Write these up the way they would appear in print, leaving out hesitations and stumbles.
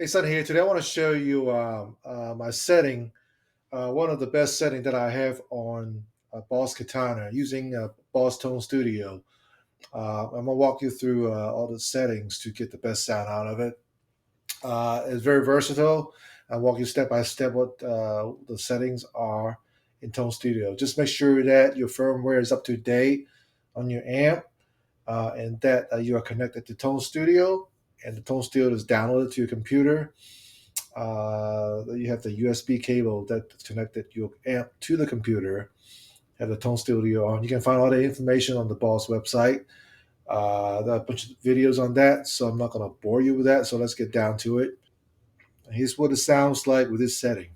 Hey, Son here. Today I want to show you my setting, one of the best setting that I have on Boss Katana using Boss Tone Studio. I'm going to walk you through all the settings to get the best sound out of it. It's very versatile. I'll walk you step by step what the settings are in Tone Studio. Just make sure that your firmware is up to date on your amp and that you are connected to Tone Studio and the Tone Studio is downloaded to your computer. You have the USB cable that connected your amp to the computer. Have the Tone Studio on. You can find all the information on the Boss website. There are a bunch of videos on that, so I'm not going to bore you with that. So let's get down to it. Here's what it sounds like with this setting.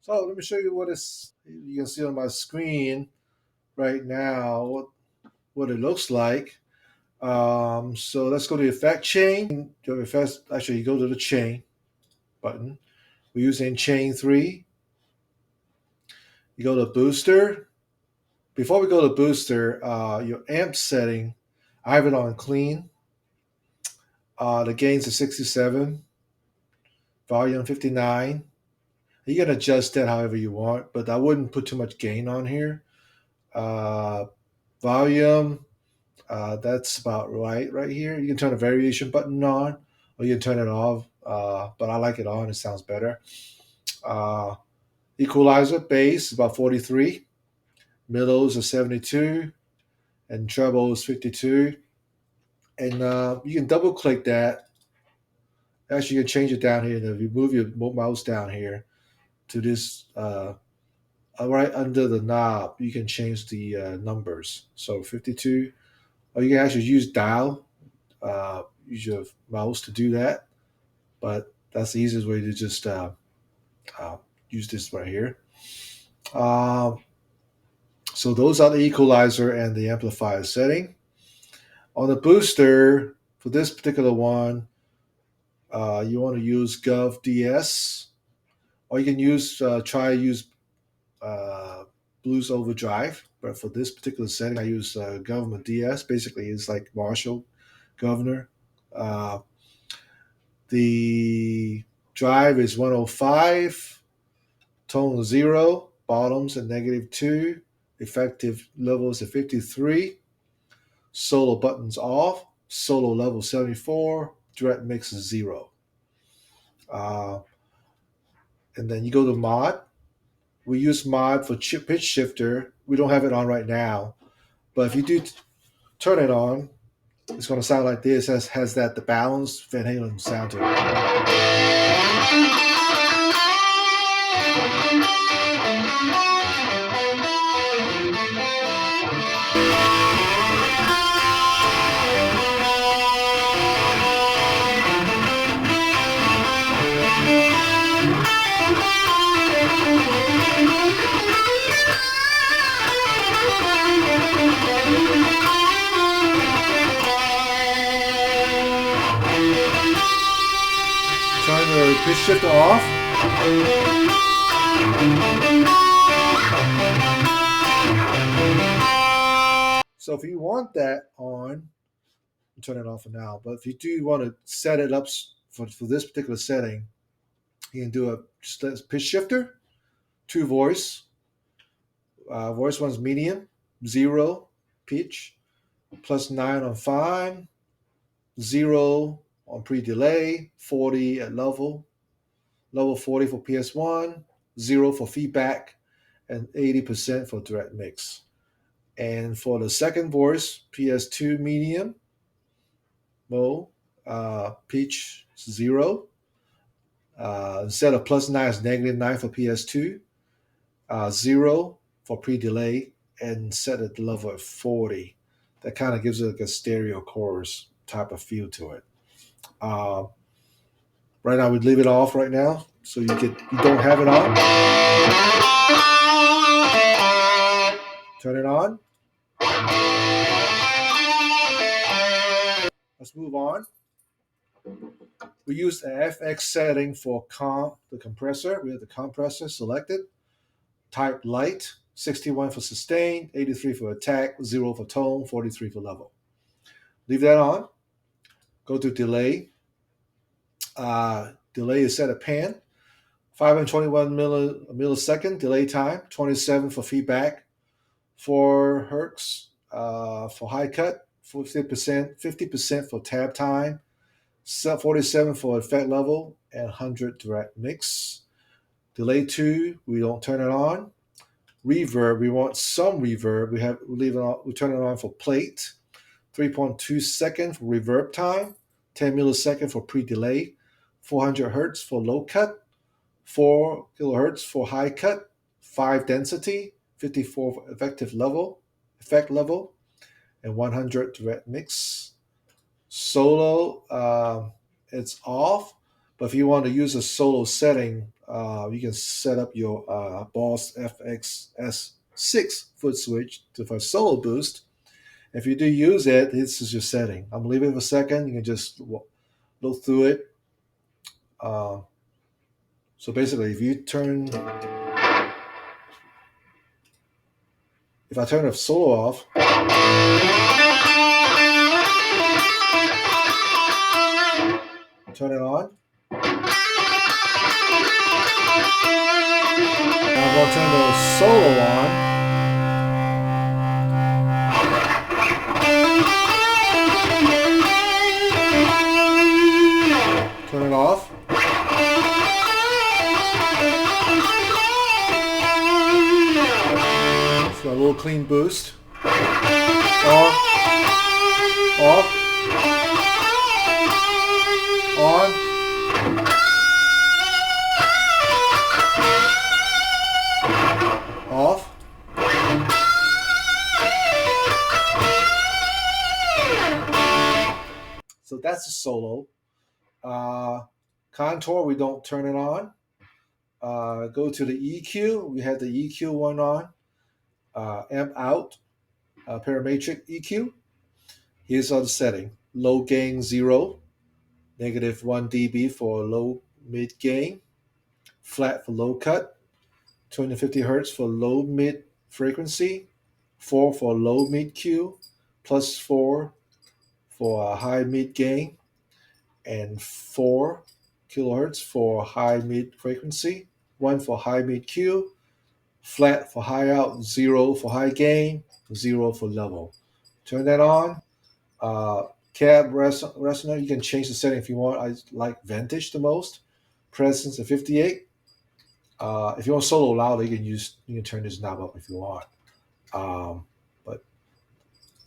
So let me show you what you can see on my screen right now, what it looks like. So let's go to the effect chain. Actually, you go to the chain button. We're using chain 3. You go to booster. Before we go to booster, your amp setting, I have it on clean. The gain's is 67, volume 59. You can adjust that however you want, but I wouldn't put too much gain on here. Volume, that's about right here. You can turn the variation button on, or you can turn it off, but I like it on. It sounds better. Equalizer, bass, about 43. Middles are 72. And treble is 52. And you can double click that. Actually, you can change it down here. If you move your mouse down here to this, right under the knob, you can change the numbers. So 52, or you can actually use dial, use your mouse to do that. But that's the easiest way to just use this right here. So those are the equalizer and the amplifier setting. On the booster, for this particular one, you want to use Gov DS, or you can try use Blues Overdrive. But for this particular setting, I use Government DS. Basically, it's like Marshall Governor. The drive is 105, tone 0, bottoms at -2, effective levels at 53, solo buttons off, solo level 74, direct mix is 0. And then you go to mod. We use mod for pitch shifter. We don't have it on right now, but if you do turn it on, it's going to sound like this. Has that the balanced Van Halen sound to it. Turn the pitch shifter off. So if you want that on, turn it off for now. But if you do want to set it up for this particular setting, you can do a pitch shifter, 2 voice. Voice one's medium, 0 pitch, +9 on fine, 0 on pre-delay, 40 at level 40 for PS1, 0 for feedback, and 80% for direct mix. And for the second voice, PS2 medium, mode, pitch 0. Instead of +9, it's -9 for PS2. 0 for pre-delay, and set the level at 40. That kind of gives it like a stereo chorus type of feel to it. Right now, we'd leave it off right now, so you don't have it on. Turn it on. Let's move on. We use the FX setting for the compressor. We have the compressor selected. Type light, 61 for sustain, 83 for attack, 0 for tone, 43 for level. Leave that on. Go to delay. Delay is set at pan. 521 millisecond delay time, 27 for feedback, 4 hertz for high cut, 50% for tab time, 47 for effect level, and 100 direct mix. Delay 2, we don't turn it on. Reverb, we want some reverb. We turn it on for plate. 3.2 second for reverb time, 10 millisecond for pre-delay, 400 hertz for low cut, 4 kilohertz for high cut, 5 density, 54 for effect level, and 100 direct mix. Solo, it's off, but if you want to use a solo setting, you can set up your Boss FX S6 foot switch for solo boost. If you do use it, this is your setting. I'm leaving it for a second. You can just look through it. So basically, if I turn the solo off, turn it on. I'm going to turn the solo on. Turn it off. So a little clean boost. On. Off. On. Off. So that's a solo. Contour, we don't turn it on. Go to the EQ. We have the EQ one on. Amp out, parametric EQ. Here's the setting. Low gain 0, -1 dB for low mid gain, flat for low cut, 250 hertz for low mid frequency, 4 for low mid Q, +4 for high mid gain, and 4 kilohertz for high mid frequency, 1 for high mid Q, flat for high out, 0 for high gain, 0 for level. Turn that on. Cab resonance, you can change the setting if you want. I like Vantage the most. Presence at 58. If you want solo louder, you can turn this knob up if you want. But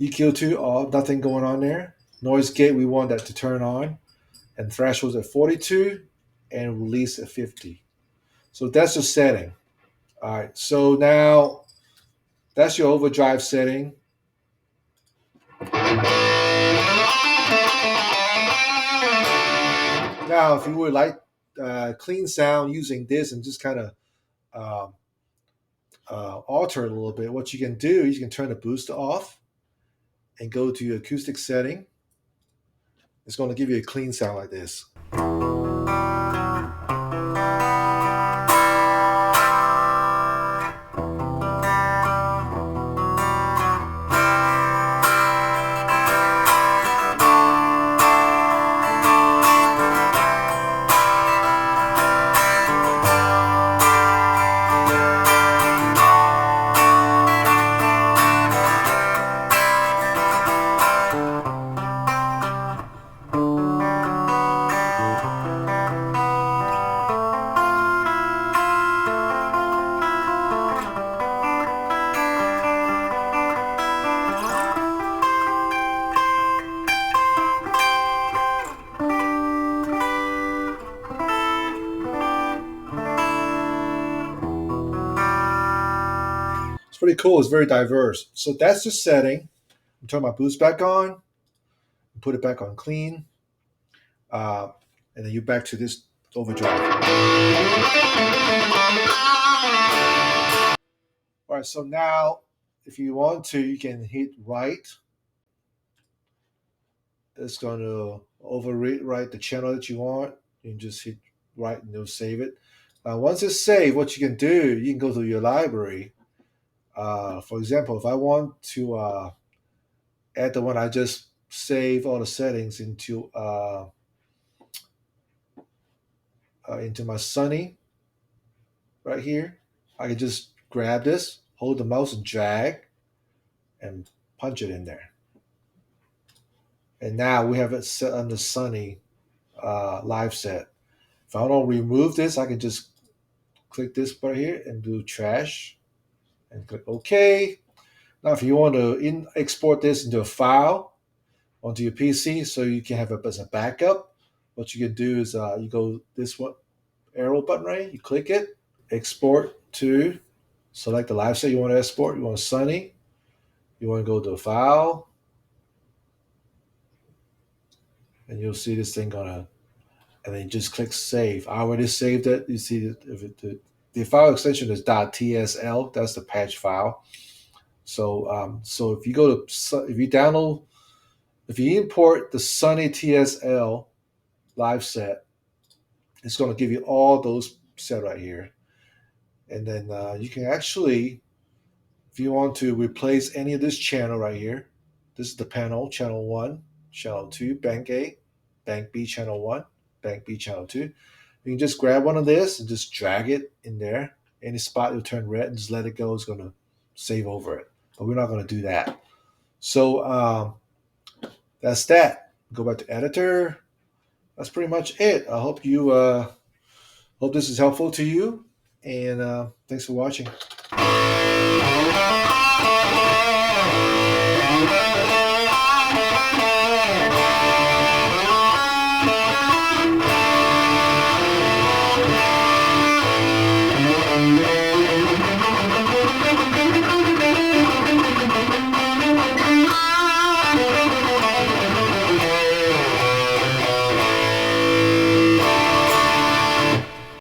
EQ2, nothing going on there. Noise gate, we want that to turn on. And thresholds at 42 and release at 50. So that's the setting. All right, so now that's your overdrive setting. Now, if you would like clean sound using this and just kind of alter it a little bit, what you can do is you can turn the booster off and go to your acoustic setting. It's going to give you a clean sound like this. pretty cool. It's very diverse. So that's the setting. I'm turning my boost back on, put it back on clean, uh, and then you back to this overdrive. All right, so now if you want to, you can hit right. That's going to overwrite the channel that you want. You can just hit right and it'll save it. Once it's saved, what you can do, you can go to your library. For example, if I want to add the one I just saved all the settings into my Sunny right here, I can just grab this, hold the mouse and drag, and punch it in there. And now we have it set on the Sunny live set. If I don't remove this, I can just click this right here and do trash and click OK. Now, if you want to export this into a file onto your PC so you can have it as a backup, what you can do is you go this one arrow button right, you click it, export to, select the live set you want to export. You want Sunny, you want to go to file, and you'll see this thing gonna, and then just click save. I already saved it. You see the file extension is .tsl. That's the patch file. So so if you go to, if you download, if you import the Sunny TSL live set, it's going to give you all those set right here. And then you can actually, if you want to replace any of this channel right here, this is the panel, channel 1, channel 2, bank A, bank B, channel 1, bank B, channel 2. You can just grab one of this and just drag it in there. Any spot will turn red and just let it go. It's going to save over it. But we're not going to do that. So that's that. Go back to editor. That's pretty much it. I hope you hope this is helpful to you, and thanks for watching.